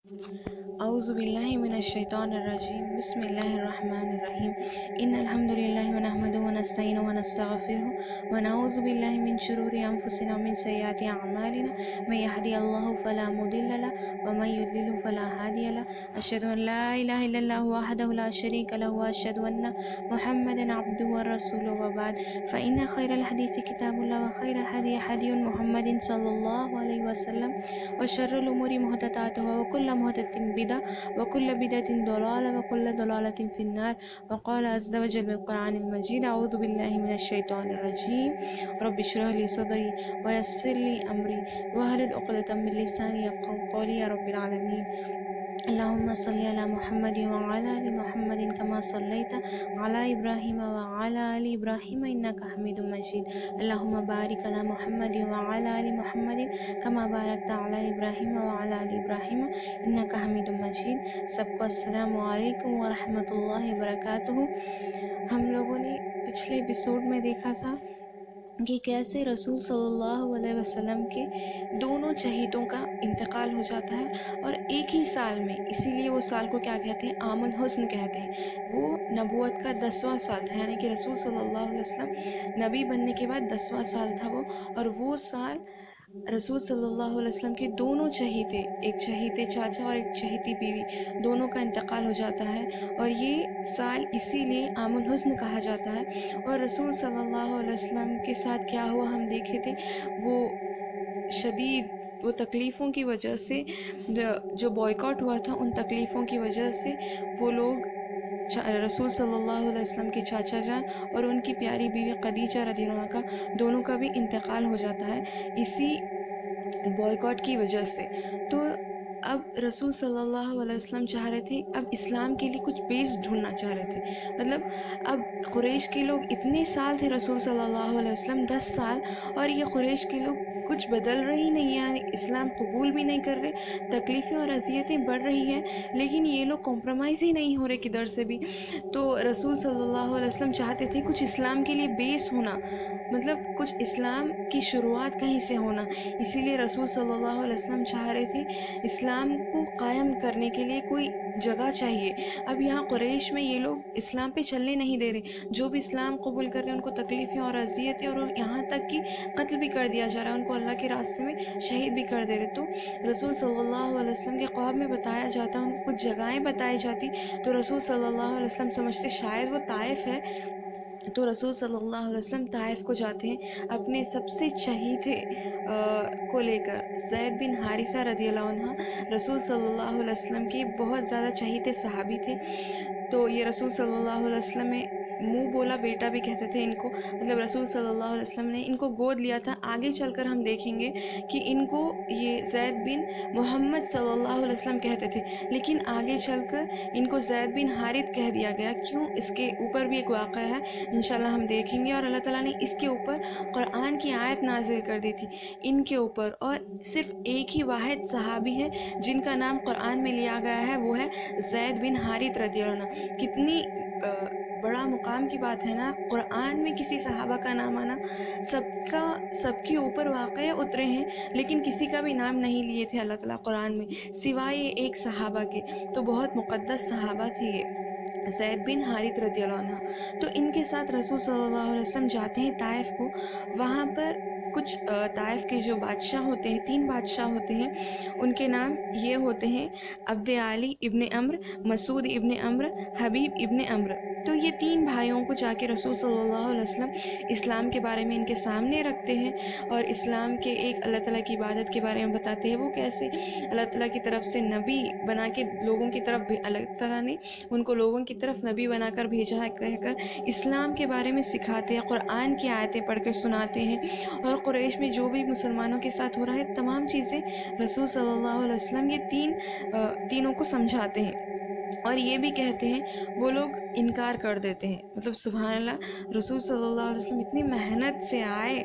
اعوذ باللہ من الشیطان الرجیم بسم اللہ الرحمن الرحیم ان الحمد للہ ونحمده ونستعینه ونستغفره ونعوذ باللہ من شرور انفسنا ومن سیئات اعمالنا من يهدي الله فلا مضل له ومن يضلل فلا هادي له اشهد ان لا اله الا الله وحده لا شريك له واشهد ان محمدا عبده ورسوله وبعد فان خير الحديث كتاب الله وخير الهدي هدي محمد صلى الله عليه وسلم وشر الامور محدثاتها وكل محدثة بدعة وكل بدعة ضلالة وكل ضلالة في النار وقال عز وجل بالقرآن المجيد أعوذ بالله من الشيطان الرجيم رب اشرح لي صدري ويسر لي أمري واحلل عقدة من لساني يفقهوا قولي يا رب العالمين اللهم صل على محمد وعلى آل محمد كما صليت على إبراهيم وعلى آل إبراهيم إنك حميد مجيد اللهم بارك على محمد وعلى آل محمد كما باركت على إبراهيم وعلى آل إبراهيم إنك حميد مجيد۔ سب کو السلام علیکم ورحمۃ اللہ وبرکاتہ۔ ہم لوگوں نے پچھلے ایپیسوڈ میں دیکھا تھا کہ کیسے رسول صلی اللہ علیہ وسلم کے دونوں چہیتوں کا انتقال ہو جاتا ہے اور ایک ہی سال میں، اسی لیے وہ سال کو کیا کہتے ہیں؟ عام الحزن کہتے ہیں۔ وہ نبوت کا 10واں سال تھا، یعنی کہ رسول صلی اللہ علیہ وسلم نبی بننے کے بعد 10واں سال تھا وہ، اور وہ سال رسول صلی اللہ علیہ وسلم کے دونوں چہیتے، ایک چہیتے چاچا اور ایک چہیتی بیوی، دونوں کا انتقال ہو جاتا ہے، اور یہ سال اسی لیے عام الحزن کہا جاتا ہے۔ اور رسول صلی اللہ علیہ وسلم کے ساتھ کیا ہوا ہم دیکھے تھے، وہ شدید وہ تکلیفوں کی وجہ سے، جو بائیکاٹ ہوا تھا، ان تکلیفوں کی وجہ سے وہ لوگ رسول صلی اللہ علیہ وسلم کے چاچا جان اور ان کی پیاری بیوی خدیجہ رضی اللہ عنہا کا دونوں کا بھی انتقال ہو جاتا ہے اسی بائیکاٹ کی وجہ سے۔ تو اب رسول صلی اللہ علیہ وسلم چاہ رہے تھے، اب اسلام کے لیے کچھ بیس ڈھونڈنا چاہ رہے تھے۔ مطلب اب قریش کے لوگ اتنے سال تھے رسول صلی اللہ علیہ وسلم، 10 سال، اور یہ قریش کے لوگ کچھ بدل رہی نہیں ہیں، اسلام قبول بھی نہیں کر رہے، تکلیفیں اور اذیتیں بڑھ رہی ہیں، لیکن یہ لوگ کمپرومائز ہی نہیں ہو رہے کدھر سے بھی۔ تو رسول صلی اللہ علیہ وسلم چاہتے تھے کچھ اسلام کے لیے بیس ہونا، مطلب کچھ اسلام کی شروعات کہیں سے ہونا، اسی لیے رسول صلی اللہ علیہ وسلم چاہ رہے تھے اسلام کو قائم کرنے کے لیے کوئی جگہ چاہیے۔ اب یہاں قریش میں یہ لوگ اسلام پہ چلنے نہیں دے رہے، جو بھی اسلام قبول کر رہے ہیں ان کو تکلیفیں اور اذیتیں، اور یہاں تک کہ قتل بھی کر دیا جا رہا ہے، ان کو اللہ کے راستے میں شہید بھی کر دے رہے۔ تو رسول صلی اللہ علیہ وسلم کے خواب میں بتایا جاتا، ان کو کچھ جگہیں بتائی جاتی، تو رسول صلی اللہ علیہ وسلم سمجھتے شاید وہ طائف ہے، تو رسول صلی اللہ علیہ وسلم طائف کو جاتے ہیں اپنے سب سے چہیتے کو لے کر۔ زید بن حارثہ رضی اللہ عنہ رسول صلی اللہ علیہ وسلم کے بہت زیادہ چہیتے صحابی تھے، تو یہ رسول صلی اللہ علیہ وسلم میں منہ بولا بیٹا بھی کہتے تھے ان کو، مطلب رسول صلی اللہ علیہ وسلم نے ان کو گود لیا تھا۔ آگے چل کر ہم دیکھیں گے کہ ان کو یہ زید بن محمد صلی اللہ علیہ وسلم کہتے تھے، لیکن آگے چل کر ان کو زید بن حارث کہہ دیا گیا۔ کیوں؟ اس کے اوپر بھی ایک واقعہ ہے، انشاءاللہ ہم دیکھیں گے، اور اللہ تعالیٰ نے اس کے اوپر قرآن کی آیت نازل کر دی تھی ان کے اوپر، اور صرف ایک ہی واحد صحابی ہے جن کا نام قرآن میں لیا گیا ہے، وہ ہے زید بن حارث رضی اللہ عنہ۔ کتنی بڑا مقام کی بات ہے نا، قرآن میں کسی صحابہ کا نام آنا، سب کے اوپر واقعے اترے ہیں، لیکن کسی کا بھی نام نہیں لیے تھے اللہ تعالیٰ قرآن میں سوائے ایک صحابہ کے، تو بہت مقدس صحابہ تھے یہ زید بن حارث رضی اللہ عنہ۔ تو ان کے ساتھ رسول صلی اللہ علیہ وسلم جاتے ہیں طائف کو، وہاں پر کچھ طائف کے جو بادشاہ ہوتے ہیں، 3 بادشاہ ہوتے ہیں، ان کے نام یہ ہوتے ہیں عبد علی ابن عمرو، مسعود ابن عمرو، حبیب ابن عمرو۔ تو یہ 3 بھائیوں کو جا کے رسول صلی اللہ علیہ وسلم اسلام کے بارے میں ان کے سامنے رکھتے ہیں، اور اسلام کے ایک اللہ تعالیٰ کی عبادت کے بارے میں بتاتے ہیں، وہ کیسے اللہ تعالیٰ کی طرف سے نبی بنا کے لوگوں کی طرف، اللہ تعالیٰ نے ان کو لوگوں کی طرف نبی بنا کر بھیجا ہے کہہ کر اسلام کے بارے میں سکھاتے ہیں، قرآن کی آیتیں پڑھ کے سناتے ہیں، اور قریش میں جو بھی مسلمانوں کے ساتھ ہو رہا ہے تمام چیزیں رسول صلی اللہ علیہ وسلم یہ تینوں کو سمجھاتے ہیں، اور یہ بھی کہتے ہیں، وہ لوگ انکار کر دیتے ہیں۔ مطلب سبحان اللہ، رسول صلی اللہ علیہ وسلم اتنی محنت سے آئے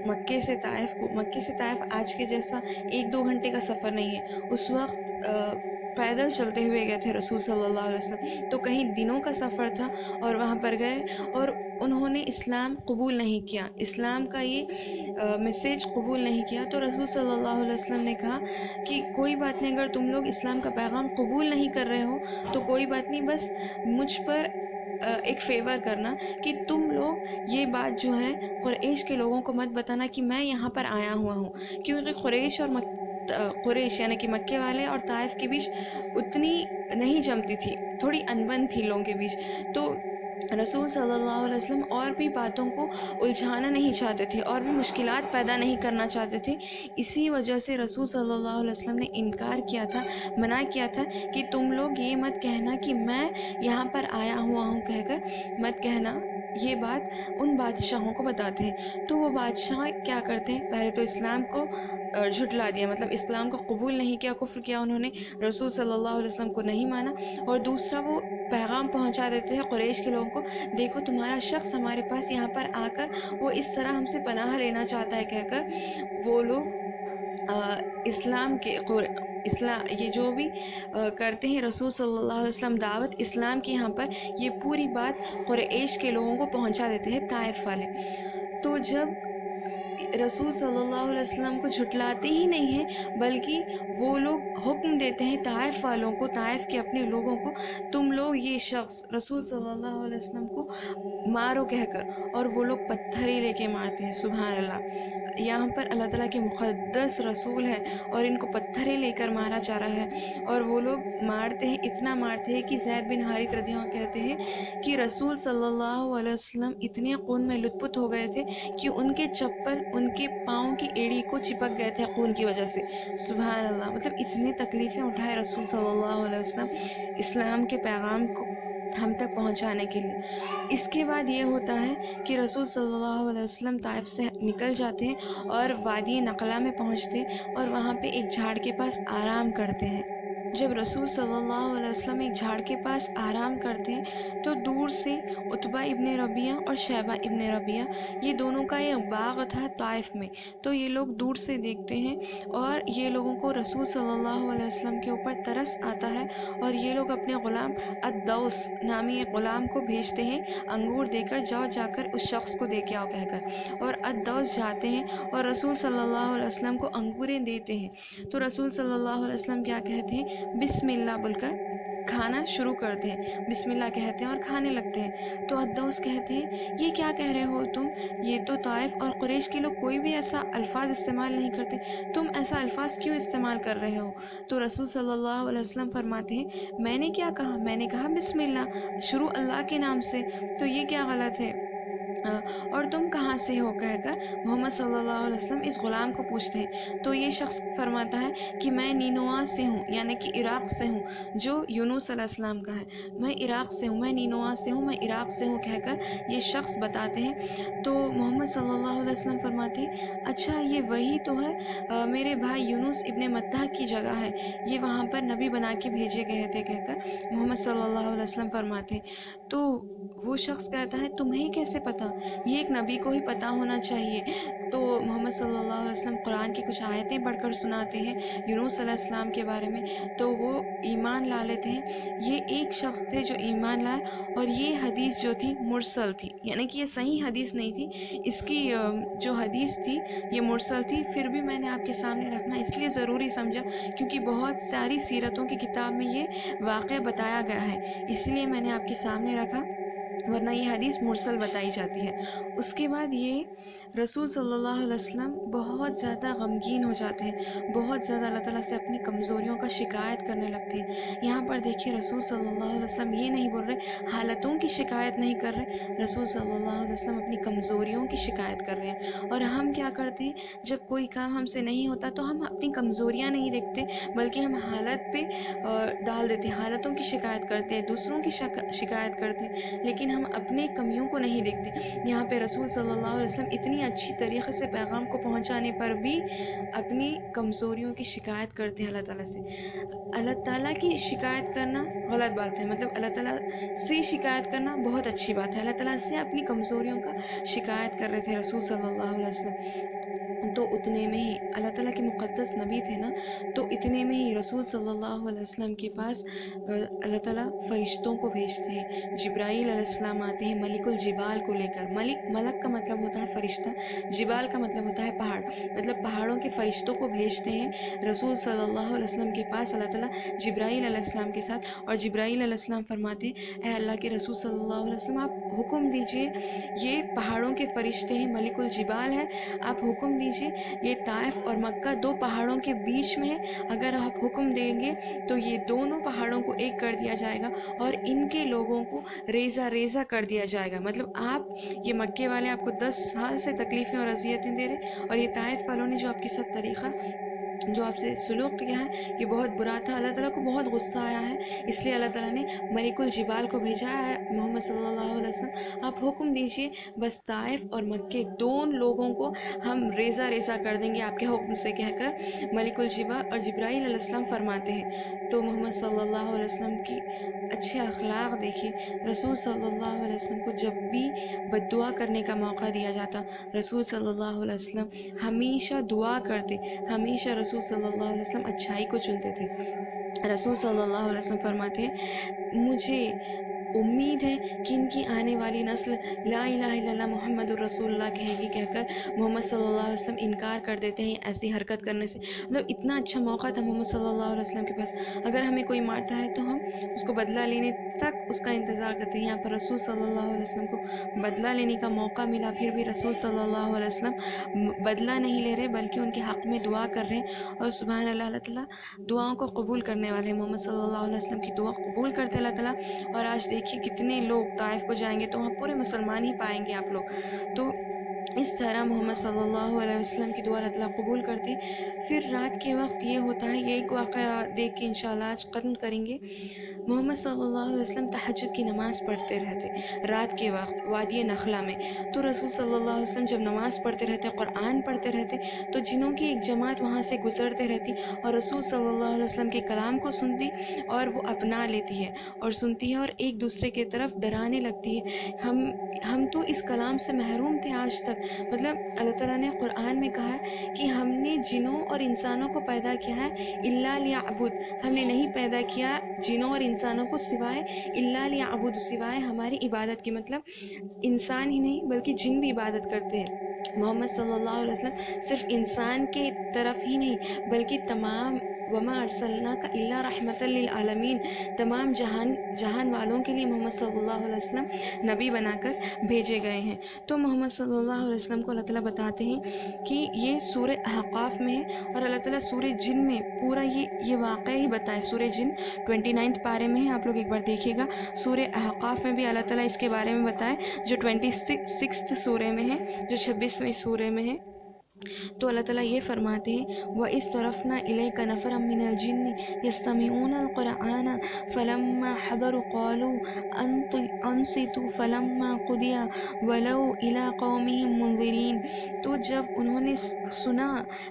مکے سے طائف کو، مکے سے طائف آج کے جیسا 1-2 گھنٹے کا سفر نہیں ہے، اس وقت پیدل چلتے ہوئے گئے تھے رسول صلی اللہ علیہ وسلم، تو کہیں دنوں کا سفر تھا اور وہاں پر گئے اور انہوں نے اسلام قبول نہیں کیا، اسلام کا یہ میسیج قبول نہیں کیا. تو رسول صلی اللہ علیہ وسلم نے کہا کہ کوئی بات نہیں، اگر تم لوگ اسلام کا پیغام قبول نہیں کر رہے ہو تو کوئی بات نہیں، بس مجھ پر ایک فیور کرنا کہ تم لوگ یہ بات جو ہے قریش کے لوگوں کو مت بتانا کہ میں یہاں پر آیا ہوا ہوں، کیونکہ قریش اور قریش یعنی کہ مکے والے اور طائف کے بیچ اتنی نہیں جمتی تھی، تھوڑی انبن تھی لوگوں کے بیچ. تو رسول صلی اللہ علیہ وسلم اور بھی باتوں کو الجھانا نہیں چاہتے تھے اور بھی مشکلات پیدا نہیں کرنا چاہتے تھے. اسی وجہ سے رسول صلی اللہ علیہ وسلم نے انکار کیا تھا، منع کیا تھا کہ تم لوگ یہ مت کہنا کہ میں یہاں پر آیا ہوا ہوں کہہ کر مت کہنا. یہ بات ان بادشاہوں کو بتاتے ہیں. تو وہ بادشاہ کیا کرتے ہیں، پہلے تو اسلام کو جھٹلا دیا، مطلب اسلام کو قبول نہیں کیا، کفر کیا انہوں نے، رسول صلی اللہ علیہ وسلم کو نہیں مانا. اور دوسرا وہ پیغام پہنچا دیتے ہیں قریش کے لوگوں کو، دیکھو تمہارا شخص ہمارے پاس یہاں پر آ کر وہ اس طرح ہم سے پناہ لینا چاہتا ہے کہہ کر وہ لوگ اسلام کے یہ جو بھی کرتے ہیں رسول صلی اللہ علیہ وسلم دعوت اسلام کی، یہاں پر یہ پوری بات قریش کے لوگوں کو پہنچا دیتے ہیں طائف والے. تو جب رسول صلی اللہ علیہ وسلم کو جھٹلاتے ہی نہیں ہیں بلکہ وہ لوگ حکم دیتے ہیں طائف والوں کو، طائف کے اپنے لوگوں کو، تم لوگ یہ شخص رسول صلی اللہ علیہ وسلم کو مارو کہہ کر، اور وہ لوگ پتھر ہی لے کے مارتے ہیں. سبحان اللہ، یہاں پر اللہ تعالیٰ کے مقدس رسول ہے اور ان کو پتھر ہی لے کر مارا جا رہا ہے. اور وہ لوگ مارتے ہیں، اتنا مارتے ہیں کہ زید بن حارث رضی اللہ عنہ کہتے ہیں کہ رسول صلی اللہ علیہ وسلم اتنے خون میں لت پت ہو گئے تھے کہ ان کے چپل ان کے پاؤں کی ایڑی کو چپک گئے تھے خون کی وجہ سے. سبحان اللہ، مطلب اتنی تکلیفیں اٹھائے رسول صلی اللہ علیہ وسلم اسلام کے پیغام کو ہم تک پہنچانے کے لیے. اس کے بعد یہ ہوتا ہے کہ رسول صلی اللہ علیہ وسلم طائف سے نکل جاتے ہیں اور وادی نقلہ میں پہنچتے اور وہاں پہ ایک جھاڑ کے پاس آرام کرتے ہیں. جب رسول صلی اللہ علیہ وسلم ایک جھاڑ کے پاس آرام کرتے ہیں تو دور سے عتبہ ابن ربیعہ اور شیبہ ابن ربیعہ، یہ دونوں کا ایک باغ تھا طائف میں، تو یہ لوگ دور سے دیکھتے ہیں اور یہ لوگوں کو رسول صلی اللہ علیہ وسلم کے اوپر ترس آتا ہے اور یہ لوگ اپنے غلام الدوس نامی ایک غلام کو بھیجتے ہیں انگور دے کر، جاؤ جا کر اس شخص کو دے کے آؤ کہہ کر. اور الدوس جاتے ہیں اور رسول صلی اللہ علیہ وسلم کو انگوریں دیتے ہیں. تو رسول صلی اللہ علیہ وسلم کیا کہتے ہیں، بسم اللہ بول کر کھانا شروع کرتے ہیں، بسم اللہ کہتے ہیں اور کھانے لگتے ہیں. تو الدوس کہتے ہیں یہ کیا کہہ رہے ہو تم، یہ تو طائف اور قریش کے لوگ کوئی بھی ایسا الفاظ استعمال نہیں کرتے، تم ایسا الفاظ کیوں استعمال کر رہے ہو؟ تو رسول صلی اللہ علیہ وسلم فرماتے ہیں میں نے کیا کہا، میں نے کہا بسم اللہ، شروع اللہ کے نام سے، تو یہ کیا غلط ہے؟ اور تم کہاں سے ہو کہہ کر محمد صلی اللہ علیہ وسلم اس غلام کو پوچھتے ہیں. تو یہ شخص فرماتا ہے کہ میں نینوا سے ہوں، یعنی کہ عراق سے ہوں، جو یونس علیہ السلام کا ہے. میں عراق سے ہوں، میں نینوا سے ہوں، میں عراق سے ہوں کہہ کر یہ شخص بتاتے ہیں. تو محمد صلی اللہ علیہ وسلم فرماتے ہیں اچھا یہ وہی تو ہے میرے بھائی یونس ابن متہ کی جگہ ہے، یہ وہاں پر نبی بنا کے بھیجے گئے تھے کہہ کر محمد صلی اللہ علیہ وسلم فرماتے ہیں. تو وہ شخص کہتا ہے تمہیں کیسے پتہ، یہ ایک نبی کو ہی پتہ ہونا چاہیے. تو محمد صلی اللہ علیہ وسلم قرآن کی کچھ آیتیں پڑھ کر سناتے ہیں یونس علیہ السلام کے بارے میں، تو وہ ایمان لا لیتے ہیں. یہ ایک شخص تھے جو ایمان لائے اور یہ حدیث جو تھی مرسل تھی، یعنی کہ یہ صحیح حدیث نہیں تھی، اس کی جو حدیث تھی یہ مرسل تھی. پھر بھی میں نے آپ کے سامنے رکھنا اس لیے ضروری سمجھا کیونکہ بہت ساری سیرتوں کی کتاب میں یہ واقعہ بتایا گیا ہے، اسی لیے میں نے آپ کے سامنے رکھا، ورنہ یہ حدیث مرسل بتائی جاتی ہے. اس کے بعد یہ رسول صلی اللہ علیہ وسلم بہت زیادہ غمگین ہو جاتے ہیں، بہت زیادہ اللہ تعالیٰ سے اپنی کمزوریوں کا شکایت کرنے لگتے ہیں. یہاں پر دیکھیے رسول صلی اللہ علیہ وسلم یہ نہیں بول رہے، حالتوں کی شکایت نہیں کر رہے، رسول صلی اللہ علیہ وسلم اپنی کمزوریوں کی شکایت کر رہے ہیں. اور ہم کیا کرتے ہیں، جب کوئی کام ہم سے نہیں ہوتا تو ہم اپنی کمزوریاں نہیں دیکھتے بلکہ ہم حالت پہ ڈال دیتے ہیں، حالتوں کی شکایت کرتے ہیں، دوسروں کی شکایت کرتے ہیں، لیکن ہم اپنے کمیوں کو نہیں دیکھتے. یہاں پہ رسول صلی اللہ علیہ وسلم اتنی اچھی طریقے سے پیغام کو پہنچانے پر بھی اپنی کمزوریوں کی شکایت کرتے ہیں اللہ تعالیٰ سے. اللہ تعالیٰ کی شکایت کرنا غلط بات ہے، مطلب اللہ تعالیٰ سے شکایت کرنا بہت اچھی بات ہے. اللہ تعالیٰ سے اپنی کمزوریوں کا شکایت کر رہے تھے رسول صلی اللہ علیہ وسلم. تو اتنے میں ہی اللہ تعالیٰ کے مقدس نبی تھے نا، تو اتنے میں ہی رسول صلی اللہ علیہ وسلم کے پاس اللہ تعالیٰ فرشتوں کو بھیجتے ہیں۔ جبرائیل علیہ السلام آتے ہیں ملک الجبال کو لے کر۔ ملک کا مطلب ہوتا ہے فرشتہ، جبال کا مطلب ہوتا ہے پہاڑ، مطلب پہاڑوں کے فرشتوں کو بھیجتے ہیں رسول صلی اللہ علیہ وسلم کے پاس اللہ تعالیٰ جبرائیل علیہ السلام کے ساتھ، اور جبرائیل علیہ السلام فرماتے ہیں اے اللہ کے رسول صلی اللہ علیہ وسلم آپ حکم دیجئے، یہ پہاڑوں کے فرشتے ہیں، ملک الجبال ہے، آپ حکم دیجئے، یہ طائف اور مکہ دو پہاڑوں کے بیچ میں ہے، اگر آپ حکم دیں گے تو یہ دونوں پہاڑوں کو ایک کر دیا جائے گا اور ان کے لوگوں کو ریزہ ریزہ کر دیا جائے گا۔ مطلب آپ یہ مکے والے آپ کو 10 سال سے تکلیفیں اور اذیتیں دے رہے، اور یہ طائف والوں نے جو آپ کے ساتھ طریقہ جو آپ سے سلوک کیا ہے یہ بہت برا تھا، اللہ تعالیٰ کو بہت غصہ آیا ہے، اس لیے اللہ تعالیٰ نے ملک الجبال کو بھیجا ہے محمد صلی اللہ علیہ وسلم آپ حکم دیجئے، بس طائف اور مکے دونوں لوگوں کو ہم ریزہ ریزہ کر دیں گے آپ کے حکم سے، کہہ کر ملک الجبال اور جبرائیل علیہ السلام فرماتے ہیں۔ تو محمد صلی اللہ علیہ وسلم کی اچھے اخلاق دیکھیے، رسول صلی اللہ علیہ وسلم کو جب بھی بد دعا کرنے کا موقع دیا جاتا، رسول صلی اللہ علیہ وسلم ہمیشہ دعا کرتے، ہمیشہ رسول صلی اللہ علیہ وسلم اچھائی کو چنتے تھے۔ رسول صلی اللہ علیہ وسلم فرماتے ہیں مجھے امید ہے کہ ان کی آنے والی نسل لا الہ الا اللہ محمد الرسول اللہ کہے گی، کہہ کر محمد صلی اللہ علیہ وسلم انکار کر دیتے ہیں ایسی حرکت کرنے سے۔ مطلب اتنا اچھا موقع تھا محمد صلی اللہ علیہ وسلم کے پاس، اگر ہمیں کوئی مارتا ہے تو ہم اس کو بدلہ لینے تک اس کا انتظار کرتے ہیں، یہاں پر رسول صلی اللہ علیہ وسلم کو بدلہ لینے کا موقع ملا، پھر بھی رسول صلی اللہ علیہ وسلم بدلہ نہیں لے رہے بلکہ ان کے حق میں دعا کر رہے ہیں، اور سبحان اللہ، اللہ تعالیٰ دعاؤں کو قبول کرنے والے ہیں، محمد صلی اللہ علیہ وسلم کی دعا قبول کرتے اللہ تعالیٰ۔ اور آج دیکھیے کتنے لوگ طائف کو جائیں گے تو وہاں پورے مسلمان ہی پائیں گے آپ لوگ، تو اس طرح محمد صلی اللہ علیہ وسلم کی دعا اللہ تعالیٰ قبول کرتے۔ پھر رات کے وقت یہ ہوتا ہے، یہ ایک واقعہ دیکھ کے انشاءاللہ آج ختم کریں گے۔ محمد صلی اللہ علیہ وسلم تہجد کی نماز پڑھتے رہتے رات کے وقت وادی نخلا میں، تو رسول صلی اللہ علیہ وسلم جب نماز پڑھتے رہتے، قرآن پڑھتے رہتے، تو جنوں کی ایک جماعت وہاں سے گزرتے رہتی اور رسول صلی اللہ علیہ وسلم کے کلام کو سنتی اور وہ اپنا لیتی ہے اور سنتی ہے اور ایک دوسرے کی طرف ڈرانے لگتی ہے۔ ہم تو اس کلام سے محروم تھے آج تک، مطلب اللہ تعالیٰ نے قرآن میں کہا ہے کہ ہم نے جنوں اور انسانوں کو پیدا کیا ہے الا لیعبد، ہم نے نہیں پیدا کیا جنوں اور انسانوں کو سوائے الا لیعبد، سوائے ہماری عبادت کے، مطلب انسان ہی نہیں بلکہ جن بھی عبادت کرتے ہیں۔ محمد صلی اللہ علیہ وسلم صرف انسان کے طرف ہی نہیں بلکہ تمام وما ارسلناک الا رحمۃ للعالمین، تمام جہان والوں کے لیے محمد صلی اللہ علیہ وسلم نبی بنا کر بھیجے گئے ہیں۔ تو محمد صلی اللہ علیہ وسلم کو اللہ تعالیٰ بتاتے ہیں کہ یہ سورہ احقاف میں ہے، اور اللہ تعالیٰ سورہ جن میں پورا یہ واقعہ ہی بتائے، سورہ جن 29 پارے میں ہے، آپ لوگ ایک بار دیکھیے گا۔ سورہ احقاف میں بھی اللہ تعالیٰ اس کے بارے میں بتائے جو 26 سورہ میں ہے، جو 26ویں سورہ میں ہے۔ تو اللہ تعالیٰ یہ فرماتے ہیں وَإِذْ صَرَفْنَا إِلَيْكَ نَفَرًا مِّنَ الْجِنِّ يَسْتَمِعُونَ الْقُرْآنَ فَلَمَّا حَضَرُوا قَالُوا أَنصِتُوا فَلَمَّا قُضِيَ وَلَوْا إِلَىٰ قَوْمِهِمْ مُنذِرِينَ، تو جب انہوں نے سنا،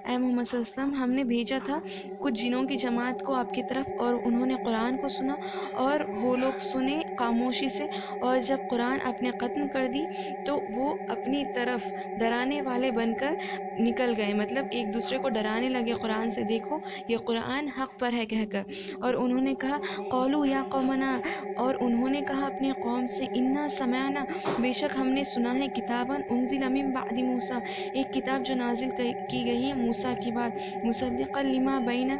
اے محمد صلی اللہ علیہ وسلم ہم نے بھیجا تھا کچھ جنوں کی جماعت کو آپ کی طرف، اور انہوں نے قرآن کو سنا اور وہ لوگ سنے خاموشی سے، اور جب قرآن آپ نے ختم کر دی تو وہ اپنی طرف ڈرانے والے بن کر نکل گئے، مطلب ایک دوسرے کو ڈرانے لگے قرآن سے، دیکھو یہ قرآن حق پر ہے کہہ کر، اور انہوں نے کہا قولوا یا قومنا، اور انہوں نے کہا اپنے قوم سے انا سمعنا، بے شک ہم نے سنا ہے کتابا انزل من بعد موسیٰ، ایک کتاب جو نازل کی گئی ہے موسیٰ کی بعد، مصدقا لما بین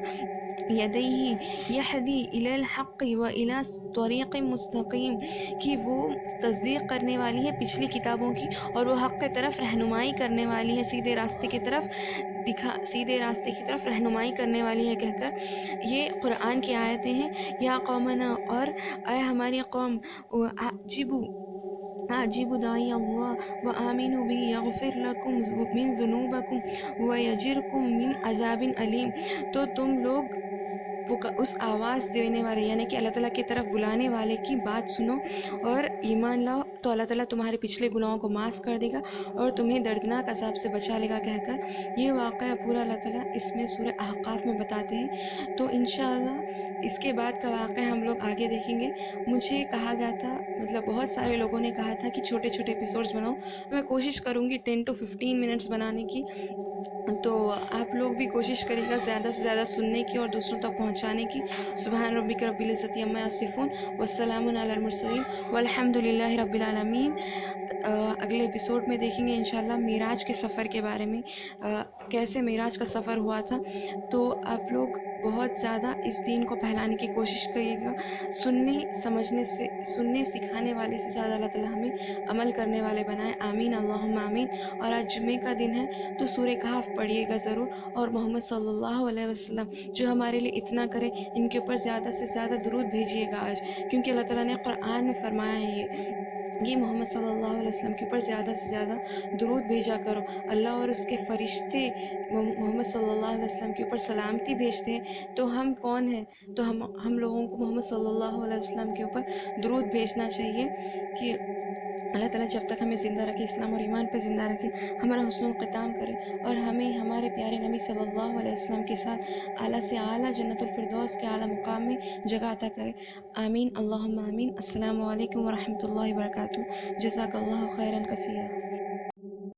یدیہ یہدی الی الحق والی طریق مستقیم، کہ وہ تصدیق کرنے والی ہے پچھلی کتابوں کی اور وہ حق کی طرف رہنمائی کرنے والی ہے، سیدھے راستے کی طرف رہنمائی کرنے والی ہے کہہ کر یہ قرآن کی آیتیں ہیں۔ یا قومنا، اور اے ہماری قوم، عجیبوا داعی اللہ وآمنوا به یغفر لکم من ذنوبکم ویجرکم من عذاب علیم، تو تم لوگ اس آواز دینے والے یعنی کہ اللہ تعالیٰ کی طرف بلانے والے کی بات سنو اور ایمان لاؤ تو اللہ تعالیٰ تمہارے پچھلے گناہوں کو معاف کر دے گا اور تمہیں دردناک عذاب سے بچا لے گا کہہ کر یہ واقعہ پورا اللہ تعالیٰ اس میں سورہ احقاف میں بتاتے ہیں۔ تو انشاءاللہ اس کے بعد کا واقعہ ہم لوگ آگے دیکھیں گے۔ مجھے کہا گیا تھا، مطلب بہت سارے لوگوں نے کہا تھا کہ چھوٹے چھوٹے ایپیسوڈز بناؤ، میں کوشش کروں گی 10 to 15 منٹس بنانے کی۔ تو آپ لوگ بھی کوشش کریے گا زیادہ سے زیادہ سننے کی اور دوسروں تک پہنچانے کی۔ سبحان ربک رب العزت عما یصفون والسلام علی المرسلین والحمد للہ رب العالمین۔ اگلے ایپیسوڈ میں دیکھیں گے انشاءاللہ معراج کے سفر کے بارے میں، کیسے معراج کا سفر ہوا تھا۔ تو آپ لوگ بہت زیادہ اس دین کو پھیلانے کی کوشش کریے گا، سننے سکھانے والے سے زیادہ اللہ تعالیٰ ہمیں عمل کرنے والے بنائے، آمین اللہم آمین۔ اور آج جمعے کا دن ہے تو سورہ کہف پڑھیے گا ضرور، اور محمد صلی اللہ علیہ وسلم جو ہمارے لیے اتنا کرے ان کے اوپر زیادہ سے زیادہ درود بھیجیے گا آج، کیونکہ اللہ تعالیٰ نے قرآن میں فرمایا ہے یہ محمد صلی اللہ علیہ وسلم کے اوپر زیادہ سے زیادہ درود بھیجا کرو۔ اللہ اور اس کے فرشتے محمد صلی اللہ علیہ وسلم کے اوپر سلامتی بھیجتے ہیں، تو ہم کون ہیں؟ تو ہم لوگوں کو محمد صلی اللہ علیہ وسلم کے اوپر درود بھیجنا چاہیے کہ اللہ تعالیٰ جب تک ہمیں زندہ رکھے، اسلام اور ایمان پہ زندہ رکھے، ہمارا حسن الختام کرے اور ہمیں ہمارے پیارے نبی صلی اللہ علیہ وسلم کے ساتھ اعلیٰ سے اعلیٰ جنت الفردوس کے اعلیٰ مقام میں جگہ عطا کرے، آمین اللہم آمین۔ السلام علیکم ورحمۃ اللہ وبرکاتہ۔ جزاک اللہ خیرا کثیرا۔